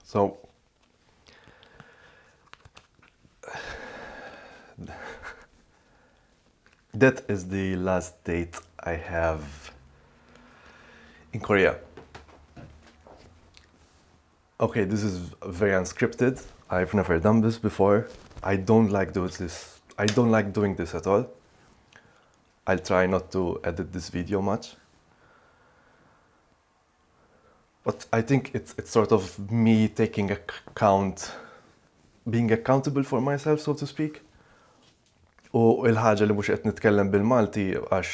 So that is the last date I have in Korea. Okay, this is very unscripted. I've never done this before. I don't like doing this at all. I'll try not to edit this video much. But I think it's sort of me taking account, being accountable for myself, so to speak. U il-ħaġa li mhux qed nitkellem bil-Malti għax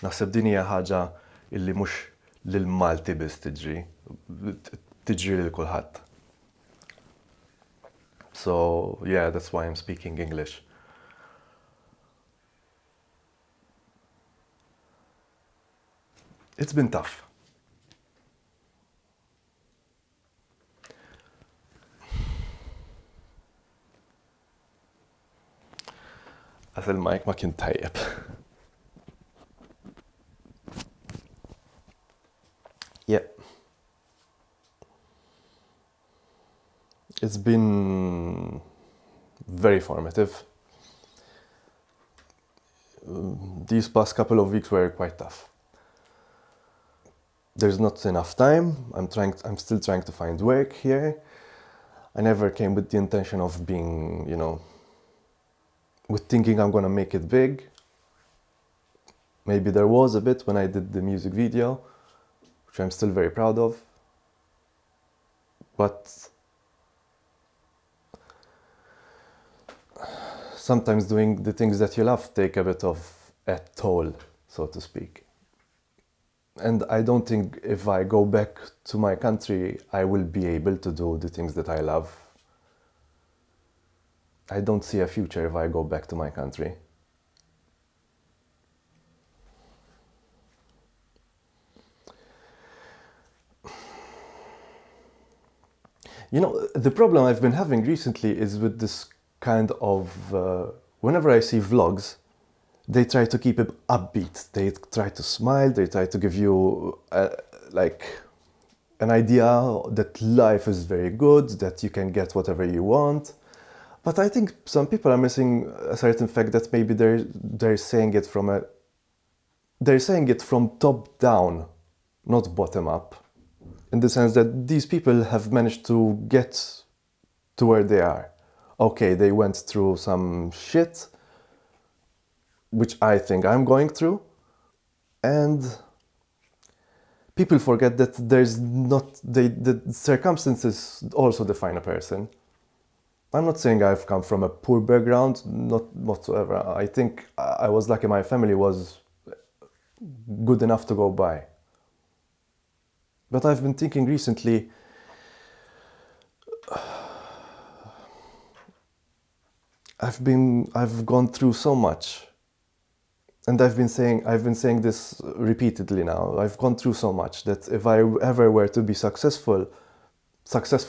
naħseb din hija ħaġa illi mhux lil-Malti biss tiġri lil kulħadd. So yeah, that's why I'm speaking English. It's been tough. Għas il-mike ma kien tajjeb. Yeah. It's been very formative. These past couple of weeks were quite tough. There's not enough time. I'm still trying to find work here. I never came with the intention of being, with thinking I'm gonna make it big. Maybe there was a bit when I did the music video, which I'm still very proud of. But sometimes doing the things that you love take a bit of a toll, so to speak. And I don't think if I go back to my country, I will be able to do the things that I love. I don't see a future if I go back to my country. The problem I've been having recently is with this kind of, whenever I see vlogs, they try to keep it upbeat. They try to smile, they try to give you an idea that life is very good, that you can get whatever you want. But I think some people are missing a certain fact that maybe they're saying it from top down, not bottom up. In the sense that these people have managed to get to where they are. Okay, they went through some shit, which I think I'm going through, and people forget that the circumstances also define a person. I'm not saying I've come from a poor background, not whatsoever. I think I was lucky my family was good enough to go by. But I've been thinking recently, I've gone through so much. And I've been saying this repeatedly now. I've gone through so much that if I ever were to be successful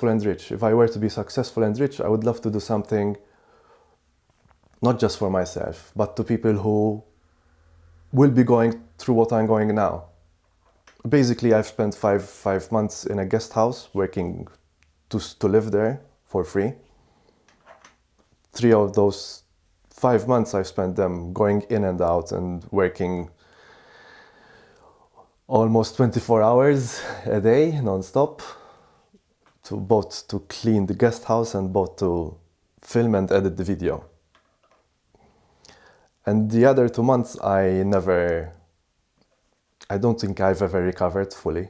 and rich, if I were to be successful and rich, I would love to do something not just for myself, but to people who will be going through what I'm going now. Basically, I've spent five months in a guest house working to live there for free. 3 of those 5 months I've spent them going in and out and working almost 24 hours a day, non-stop, both to clean the guest house and both to film and edit the video. And the other 2 months I don't think I've ever recovered fully.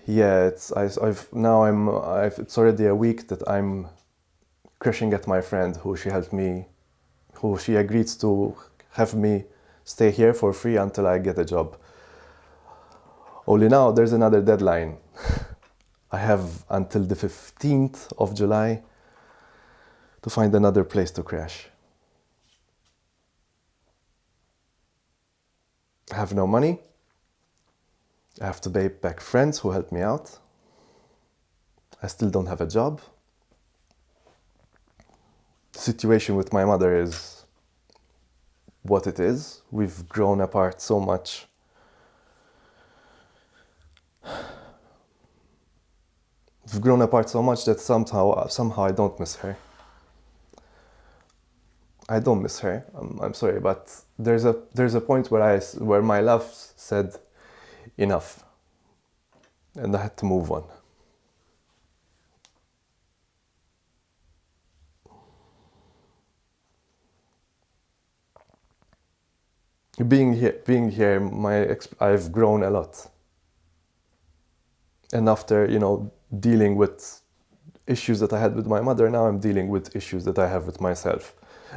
Yeah, it's already a week that I'm crashing at my friend who she agreed to have me stay here for free until I get a job. Only now there's another deadline. I have until the 15th of July to find another place to crash. I have no money. I have to pay back friends who helped me out. I still don't have a job. The situation with my mother is what it is. We've grown apart so much. we've grown apart so much that somehow I don't miss her. I don't miss her. I'm sorry, but there's a point where my love said enough, and I had to move on. Being here, I've grown a lot. And after, dealing with issues that I had with my mother, now I'm dealing with issues that I have with myself.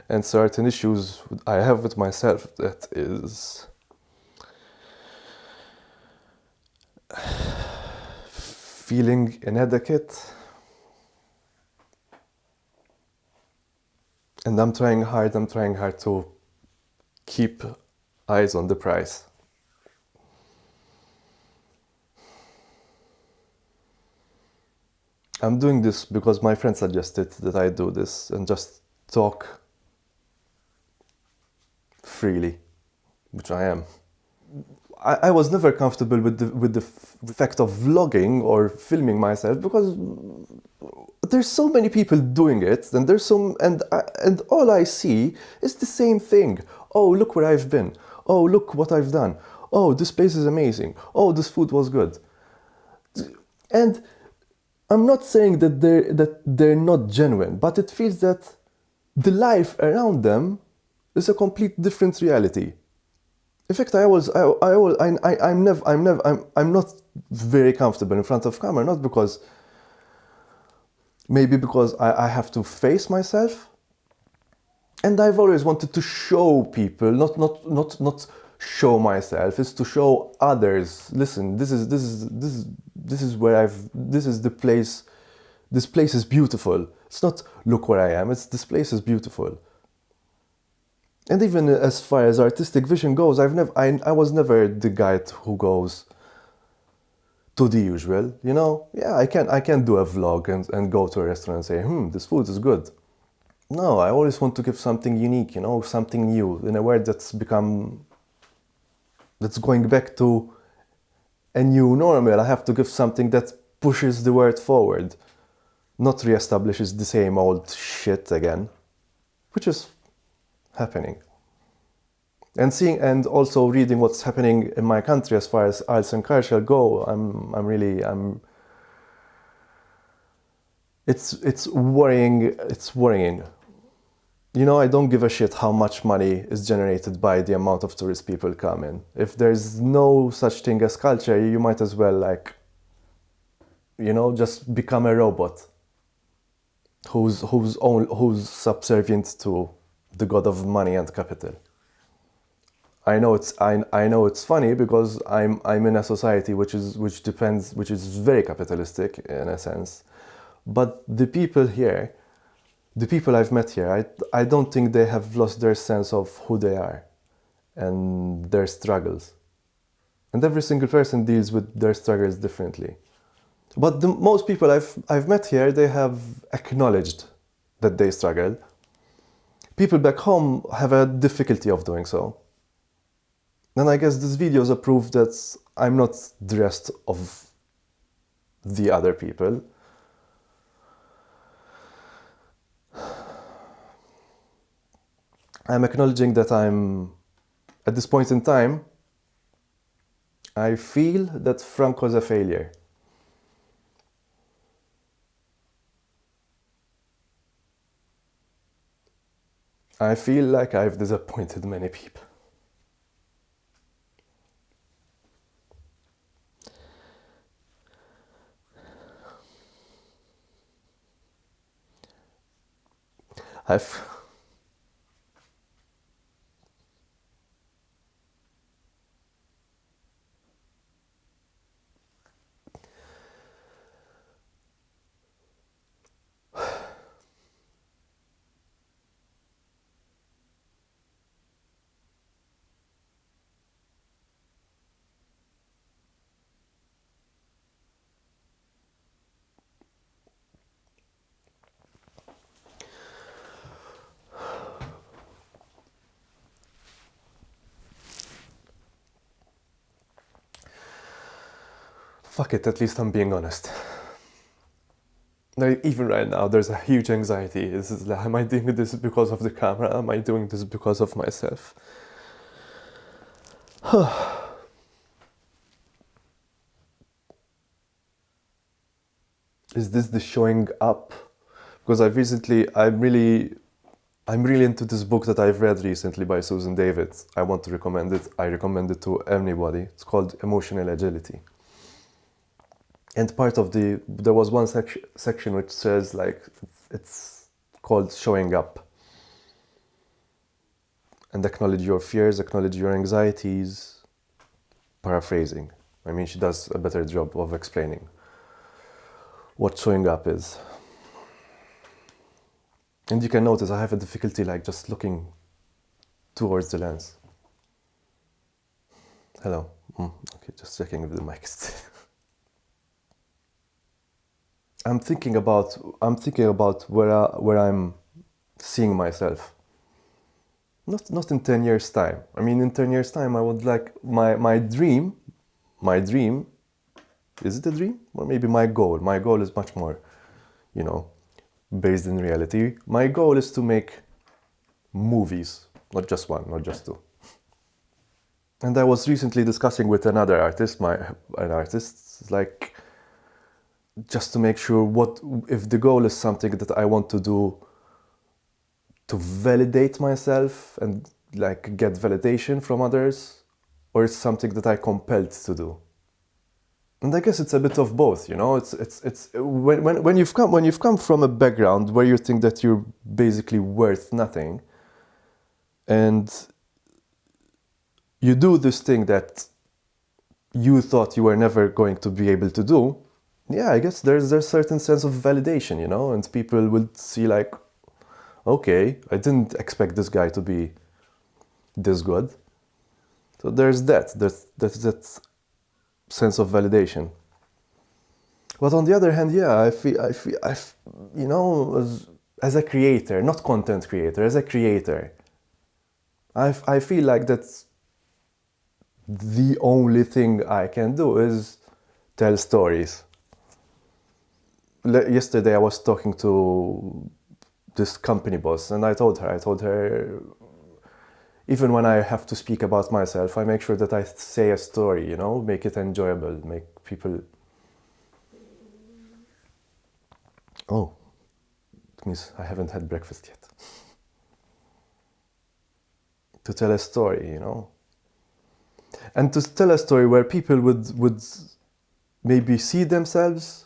And certain issues I have with myself, that is feeling inadequate. And I'm trying hard to keep eyes on the prize. I'm doing this because my friend suggested that I do this and just talk freely, which I am. I was never comfortable with the fact of vlogging or filming myself because there's so many people doing it, and and all I see is the same thing. Oh, look where I've been. Oh, look what I've done. Oh, this place is amazing. Oh, this food was good. And I'm not saying that they're not genuine, but it feels that the life around them is a complete different reality. In fact, I'm not very comfortable in front of camera, not because I have to face myself, and I've always wanted to show people, not show myself, is to show others. Listen, this is the place. This place is beautiful. It's not look where I am. It's this place is beautiful. And even as far as artistic vision goes, I was never the guy who goes to the usual. Yeah, I can do a vlog and go to a restaurant and say, this food is good. No, I always want to give something unique, something new in a world that's going back to a new normal. I have to give something that pushes the world forward, not reestablishes the same old shit again, which is happening. And also reading what's happening in my country as far as arts and culture go, it's worrying. It's worrying. I don't give a shit how much money is generated by the amount of tourist people come in. If there's no such thing as culture, you might as well just become a robot who's subservient to the god of money and capital. I know it's funny because I'm in a society which is very capitalistic in a sense, but the people I've met here, I don't think they have lost their sense of who they are and their struggles. And every single person deals with their struggles differently. But most people I've met here, they have acknowledged that they struggle. People back home have a difficulty of doing so. And I guess this video is a proof that I'm not the rest of the other people. I'm acknowledging that at this point in time, I feel that Frank was a failure. I feel like I've disappointed many people. Fuck it, at least I'm being honest. Like, even right now, there's a huge anxiety. Is like, am I doing this because of the camera? Am I doing this because of myself? Is this the showing up? Because I'm really into this book that I've read recently by Susan David. I want to recommend it. I recommend it to anybody. It's called Emotional Agility. And there was one section which says, like, it's called showing up. And acknowledge your fears, acknowledge your anxieties. Paraphrasing. I mean, she does a better job of explaining what showing up is. And you can notice I have a difficulty like just looking towards the lens. Hello. Okay, just checking if the mic is still. I'm thinking about where I'm seeing myself. Not in 10 years' time. I mean, in 10 years' time, I would like my dream, is it a dream? Or maybe my goal. My goal is much more, based in reality. My goal is to make movies, not just one, not just two. And I was recently discussing with another artist, like, just to make sure what if the goal is something that I want to do to validate myself and like get validation from others, or it's something that I'm compelled to do. And I guess it's a bit of both, It's when you've come from a background where you think that you're basically worth nothing, and you do this thing that you thought you were never going to be able to do. Yeah, I guess there's a certain sense of validation, and people would see like, okay, I didn't expect this guy to be this good. So there's that sense of validation. But on the other hand, yeah, I feel as a creator, not content creator, as a creator, I feel like that's the only thing I can do is tell stories. Yesterday I was talking to this company boss, and I told her, even when I have to speak about myself, I make sure that I say a story, make it enjoyable, make people... Oh, it means I haven't had breakfast yet. To tell a story, And to tell a story where people would maybe see themselves.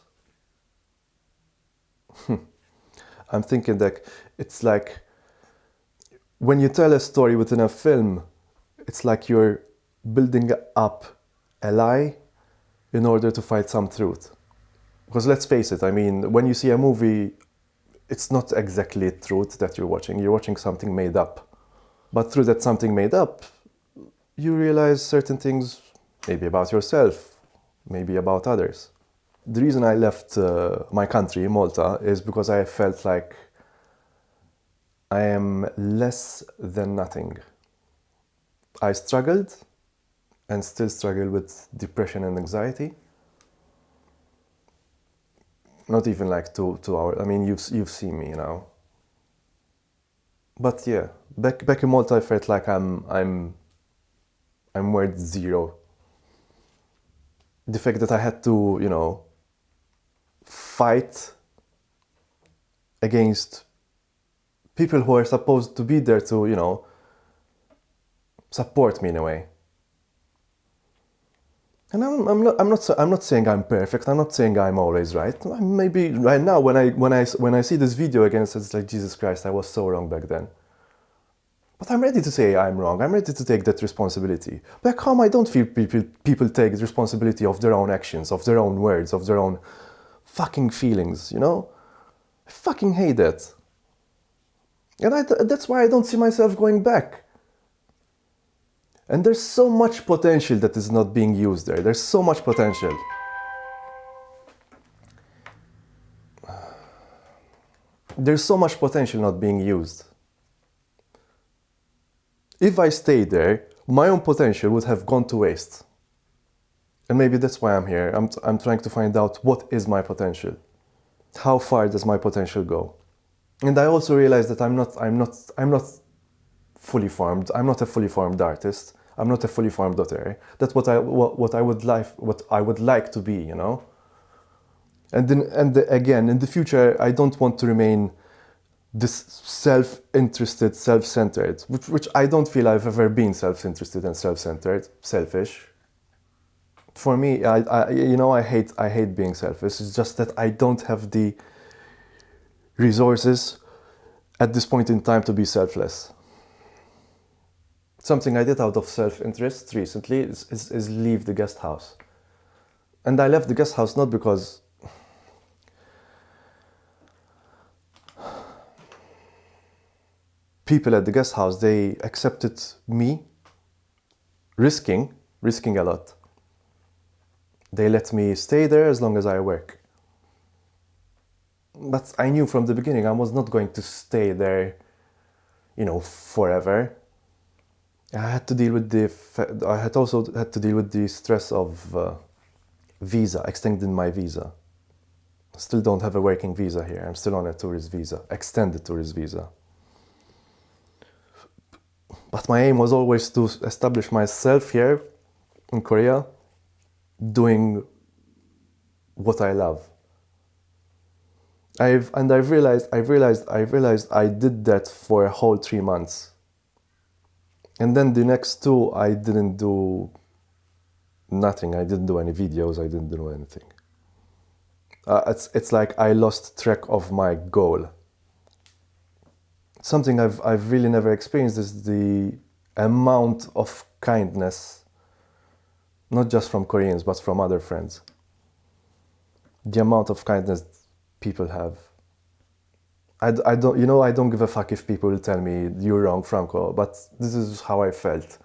I'm thinking that it's like when you tell a story within a film, it's like you're building up a lie in order to find some truth. Because let's face it, I mean, when you see a movie, it's not exactly truth that you're watching something made up. But through that something made up, you realize certain things, maybe about yourself, maybe about others. The reason I left my country, Malta, is because I felt like I am less than nothing. I struggled and still struggle with depression and anxiety. Not even like 2 hours. I mean, you've seen me, But yeah, back in Malta, I felt like I'm worth zero. The fact that I had to, fight against people who are supposed to be there to, support me in a way. And I'm not saying I'm perfect. I'm not saying I'm always right. Maybe right now when I see this video again, it's like, Jesus Christ, I was so wrong back then. But I'm ready to say I'm wrong. I'm ready to take that responsibility. Back home, I don't feel people take the responsibility of their own actions, of their own words, of their own fucking feelings, I fucking hate that. And that's why I don't see myself going back. And there's so much potential that is not being used there. There's so much potential. There's so much potential not being used. If I stayed there, my own potential would have gone to waste. And maybe that's why I'm here. I'm trying to find out what is my potential. How far does my potential go? And I also realized that I'm not fully formed. I'm not a fully formed artist. I'm not a fully formed author. That's what I would like to be, you know. And then again, in the future, I don't want to remain this self-interested, self-centered, which I don't feel I've ever been self-interested and self-centered, selfish. For me, I hate being selfish. It's just that I don't have the resources at this point in time to be selfless. Something I did out of self-interest recently is leave the guest house. And I left the guest house not because people at the guest house, they accepted me risking a lot. They let me stay there as long as I work. But I knew from the beginning I was not going to stay there, forever. I also had to deal with the stress of visa, extending my visa. Still don't have a working visa here. I'm still on a tourist visa, extended tourist visa. But my aim was always to establish myself here in Korea, doing what I love. I've realized I did that for a whole 3 months. And then the next 2, I didn't do nothing. I didn't do any videos. I didn't do anything. It's like I lost track of my goal. Something I've really never experienced is the amount of kindness, not just from Koreans, but from other friends. The amount of kindness people have. I don't give a fuck if people tell me you're wrong, Franco, but this is how I felt.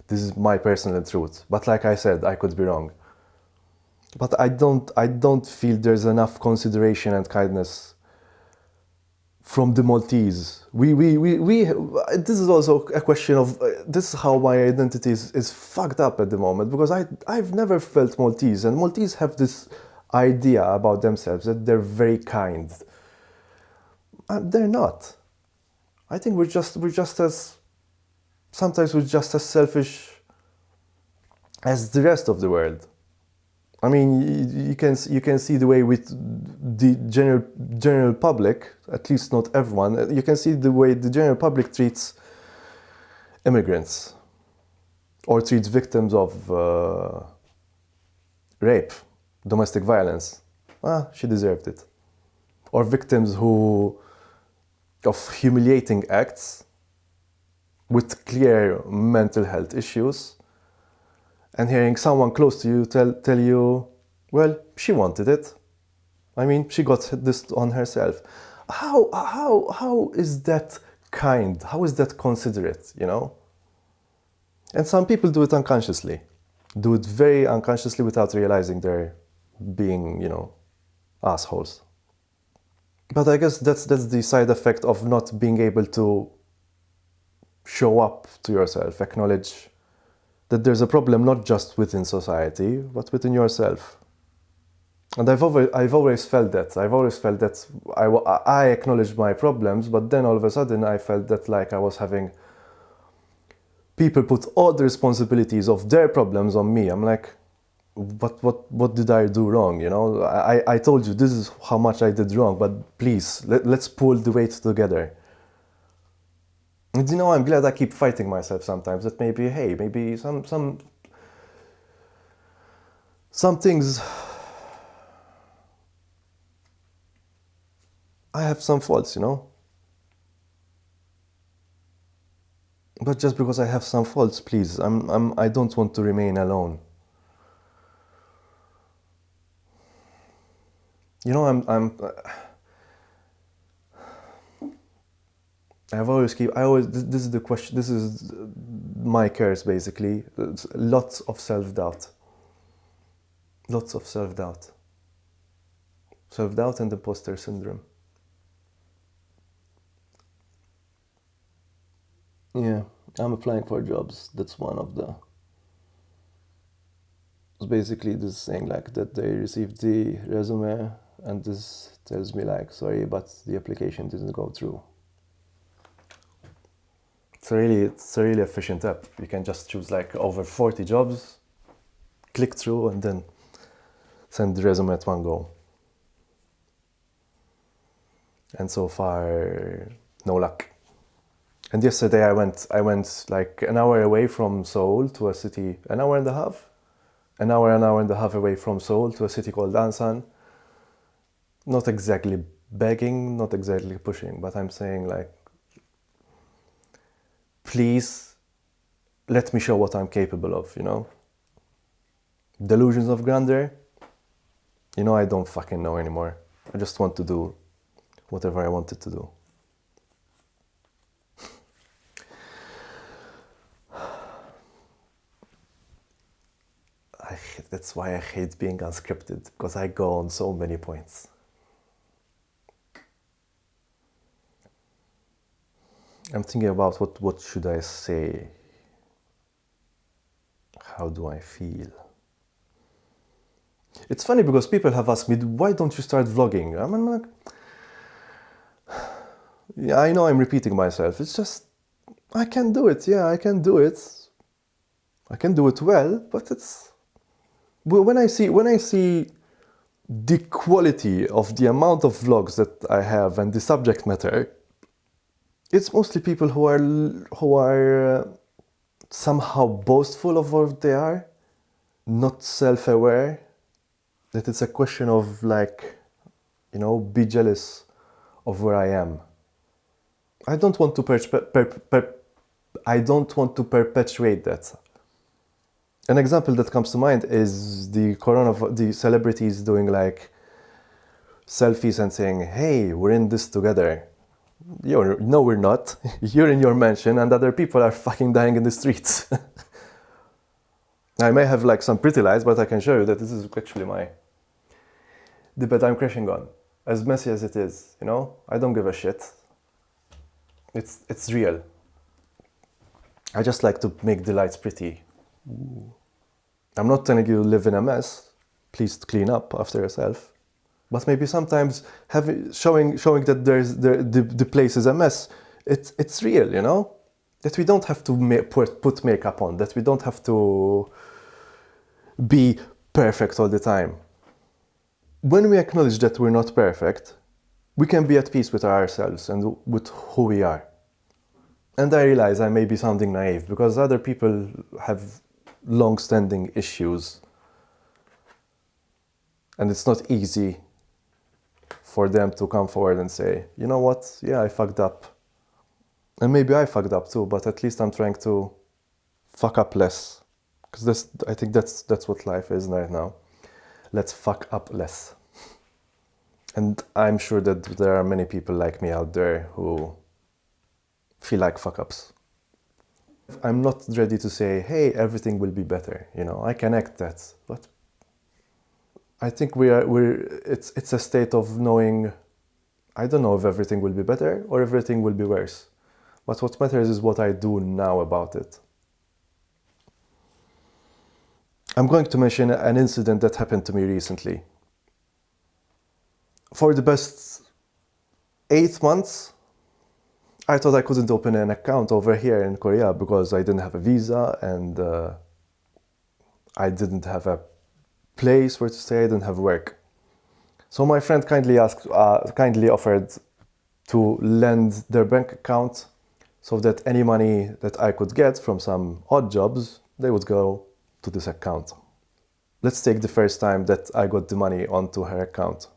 This is my personal truth. But like I said, I could be wrong. But I don't feel there's enough consideration and kindness from the Maltese. This is also a question of, this is how my identity is fucked up at the moment, because I've never felt Maltese, and Maltese have this idea about themselves that they're very kind. They're not. I think we're just as selfish as the rest of the world. I mean, you can see the way with the general public, at least not everyone. You can see the way the general public treats immigrants or treats victims of rape, domestic violence. She deserved it. Or victims of humiliating acts with clear mental health issues, and hearing someone close to you tell you, well, she wanted it. I mean, she got this on herself. How is that kind? How is that considerate, And some people do it unconsciously. Do it very unconsciously without realizing they're being, assholes. But I guess that's the side effect of not being able to show up to yourself, acknowledge that there's a problem not just within society, but within yourself. And I've always felt that. I've always felt that I acknowledged my problems, but then all of a sudden I felt that like I was having people put all the responsibilities of their problems on me. I'm like, what did I do wrong? I told you this is how much I did wrong, but please let's pull the weight together. And I'm glad I keep fighting myself sometimes. That maybe some things I have some faults, But just because I have some faults, please, I don't want to remain alone. This is the question, this is my curse basically. It's lots of self-doubt. Lots of self-doubt. Self-doubt and imposter syndrome. Yeah, I'm applying for jobs. That's one of the... It's basically this saying like that they received the resume and this tells me like, sorry, but the application didn't go through. It's a really efficient app. You can just choose like over 40 jobs, click through, and then send the resume at one go. And so far, no luck. And yesterday I went like an hour away from Seoul to a city, an hour and a half away from Seoul to a city called Ansan. Not exactly begging, not exactly pushing, but I'm saying like, please let me show what I'm capable of, you know? Delusions of grandeur, you know, I don't fucking know anymore. I just want to do whatever I wanted to do. That's why I hate being unscripted, because I go on so many points. I'm thinking about what should I say? How do I feel? It's funny because people have asked me, why don't you start vlogging? I'm like, yeah, I know I'm repeating myself. It's just, I can do it. Yeah, I can do it. I can do it well, but it's, when I see the quality of the amount of vlogs that I have and the subject matter, it's mostly people who are somehow boastful of what they are, not self-aware, that it's a question of like, you know, be jealous of where I am. I don't want to perpetuate that. An example that comes to mind is the celebrities doing like selfies and saying, hey, we're in this together. No, we're not. You're in your mansion and other people are fucking dying in the streets. I may have like some pretty lights, but I can show you that this is actually the bed I'm crashing on. As messy as it is, you know? I don't give a shit. It's real. I just like to make the lights pretty. Ooh. I'm not telling you to live in a mess. Please clean up after yourself. But maybe sometimes showing that the place is a mess, it's real, you know? That we don't have to put makeup on, that we don't have to be perfect all the time. When we acknowledge that we're not perfect, we can be at peace with ourselves and with who we are. And I realize I may be sounding naive because other people have long-standing issues. And it's not easy for them to come forward and say, you know what, yeah, I fucked up. And maybe I fucked up too, but at least I'm trying to fuck up less. Because I think that's what life is right now. Let's fuck up less. And I'm sure that there are many people like me out there who feel like fuck-ups. I'm not ready to say, hey, everything will be better. You know, I can act that. But I think it's a state of knowing, I don't know if everything will be better or everything will be worse. But what matters is what I do now about it. I'm going to mention an incident that happened to me recently. For the best 8 months, I thought I couldn't open an account over here in Korea because I didn't have a visa and I didn't have a place where to stay, I didn't have work. So my friend kindly offered to lend their bank account so that any money that I could get from some odd jobs, they would go to this account. Let's take the first time that I got the money onto her account.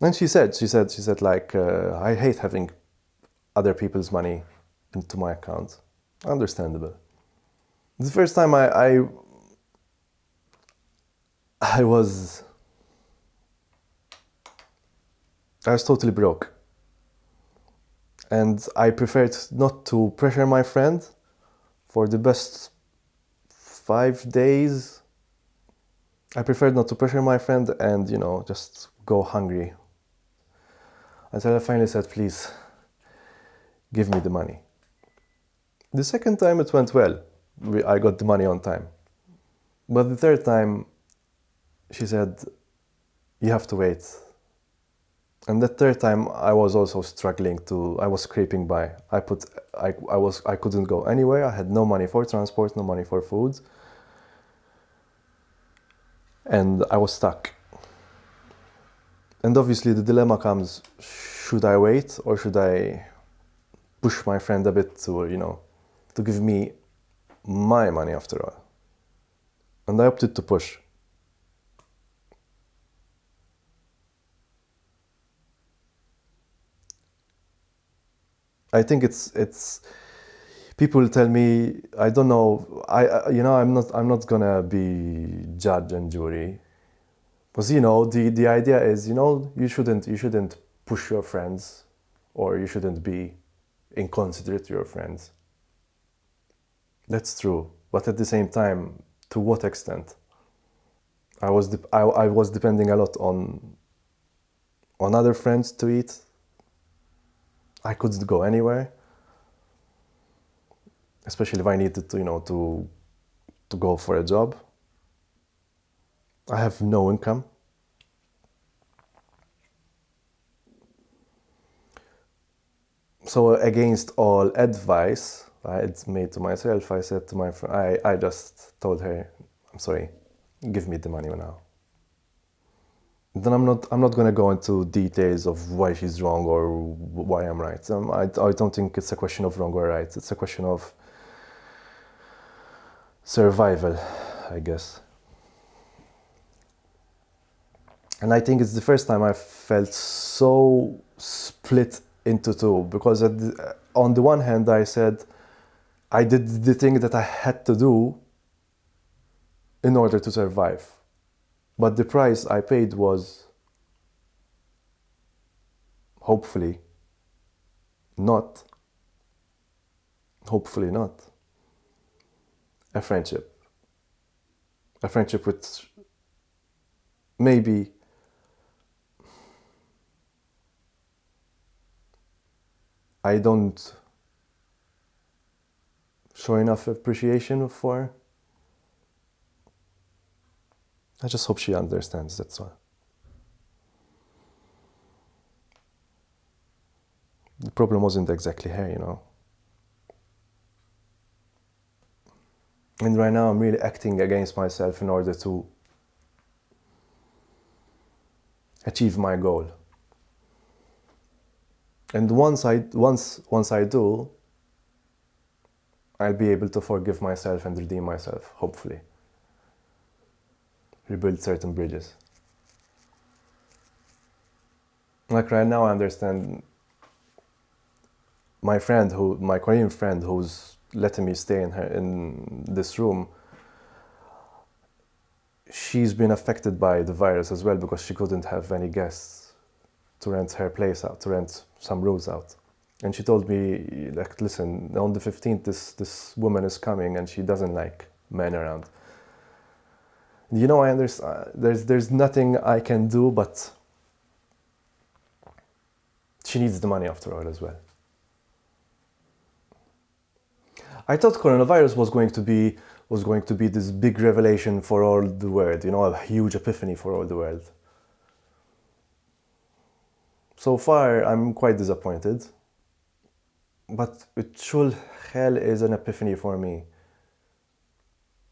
And she said like, I hate having other people's money into my account. Understandable. The first time I was totally broke. And I preferred not to pressure my friend for the best 5 days. I preferred not to pressure my friend and, you know, just go hungry. Until I finally said, please, give me the money. The second time it went well. I got the money on time. But the third time, she said, you have to wait And the third time, I was also struggling I was scraping by. I couldn't go anywhere. I had no money for transport, no money for food. And I was stuck. And obviously the dilemma comes, should I wait or should I push my friend a bit to give me my money after all? And I opted to push. I think it's people tell me, I don't know, I'm not gonna be judge and jury. Because the idea is, you shouldn't push your friends, or you shouldn't be inconsiderate to your friends. That's true, but at the same time, to what extent? I was depending a lot on other friends to eat. I couldn't go anywhere, especially if I needed to go for a job. I have no income. So against all advice I had made to myself, I said to my friend, I just told her, I'm sorry, give me the money now. Then I'm not going to go into details of why she's wrong or why I'm right. I don't think it's a question of wrong or right. It's a question of survival, I guess. And I think it's the first time I felt so split into two, because on the one hand I said I did the thing that I had to do in order to survive, but the price I paid was hopefully not a friendship with maybe I don't show enough appreciation for. I just hope she understands, that's all. The problem wasn't exactly her. And right now I'm really acting against myself in order to achieve my goal. And once I do, I'll be able to forgive myself and redeem myself, hopefully. Rebuild certain bridges. Like right now I understand my Korean friend who's letting me stay in this room. She's been affected by the virus as well, because she couldn't have any guests to rent her place out, to rent some rooms out. And she told me, like, listen, on the 15th, this woman is coming and she doesn't like men around. I understand, there's nothing I can do, but she needs the money after all as well. I thought coronavirus was going to be this big revelation for all the world, a huge epiphany for all the world. So far, I'm quite disappointed, but it sure hell is an epiphany for me.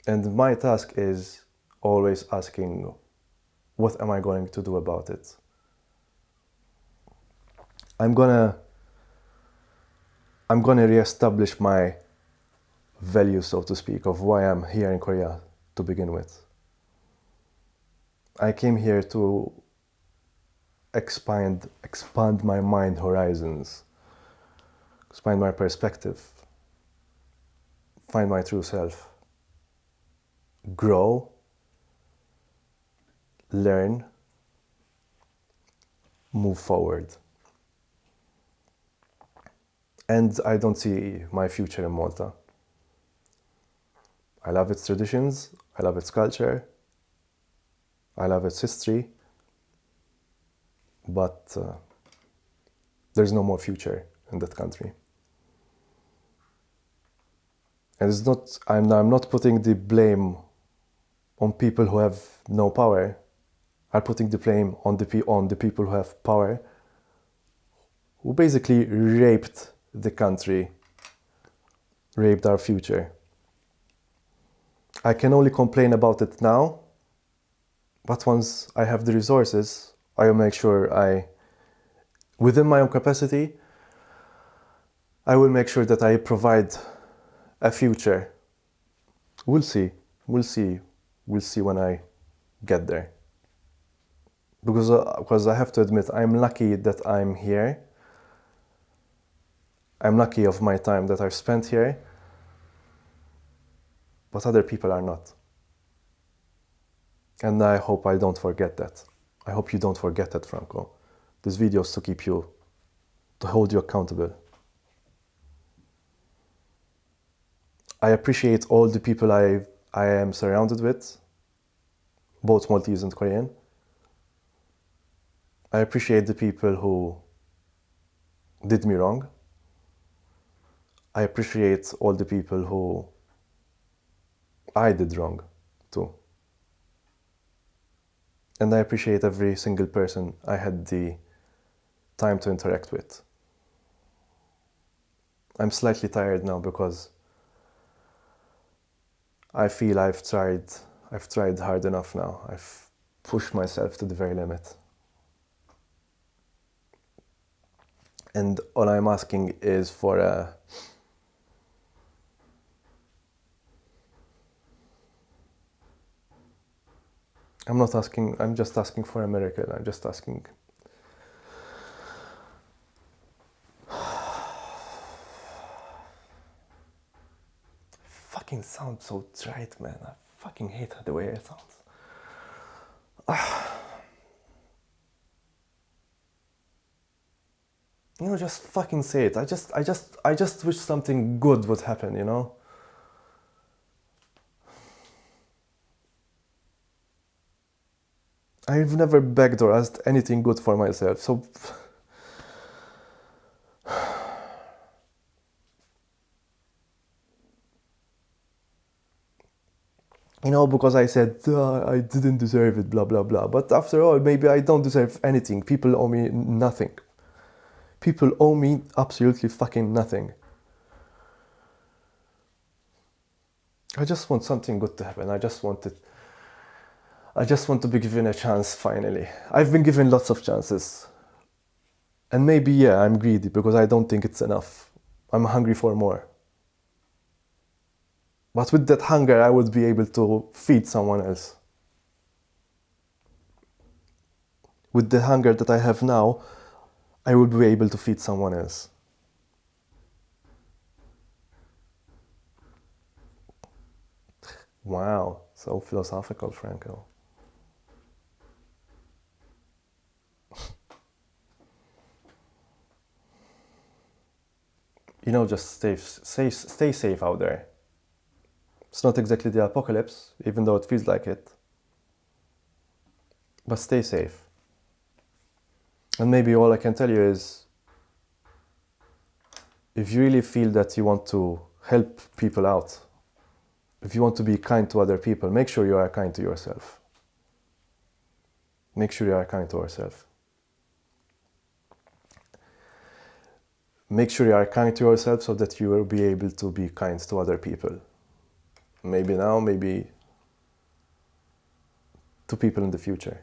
And my task is always asking, what am I going to do about it? I'm gonna reestablish my value, so to speak, of why I'm here in Korea to begin with. I came here to expand my mind horizons, expand my perspective, find my true self, grow, learn, move forward. And I don't see my future in Malta. I love its traditions, I love its culture, I love its history, but there's no more future in that country. And it's not, I'm not putting the blame on people who have no power. I'm putting the blame on the people who have power who basically raped the country, raped our future. I can only complain about it now, but once I have the resources, I will make sure within my own capacity, I will make sure that I provide a future. We'll see when I get there. Because I have to admit, I'm lucky that I'm here. I'm lucky of my time that I've spent here, but other people are not. And I hope I don't forget that. I hope you don't forget that, Franco. This video is to hold you accountable. I appreciate all the people I am surrounded with, both Maltese and Korean. I appreciate the people who did me wrong. I appreciate all the people who I did wrong too. And I appreciate every single person I had the time to interact with. I'm slightly tired now because I feel I've tried hard enough now. I've pushed myself to the very limit. And all I'm asking is for a I'm just asking for a miracle. I'm just asking. Fucking sounds so trite, man. I fucking hate the way it sounds. You know, just fucking say it. I just wish something good would happen, you know? I've never begged or asked anything good for myself, so... You know, because I said, I didn't deserve it, blah, blah, blah. But after all, maybe I don't deserve anything. People owe me nothing. People owe me absolutely fucking nothing. I just want something good to happen. I just want to be given a chance, finally. I've been given lots of chances. And maybe, yeah, I'm greedy because I don't think it's enough. I'm hungry for more. But with that hunger, I would be able to feed someone else. With the hunger that I have now, I would be able to feed someone else. Wow, so philosophical, Franco. You know, just stay safe out there. It's not exactly the apocalypse, even though it feels like it. But stay safe. And maybe all I can tell you is, if you really feel that you want to help people out, if you want to be kind to other people, make sure you are kind to yourself. Make sure you are kind to yourself. Make sure you are kind to yourself so that you will be able to be kind to other people. Maybe now, maybe to people in the future.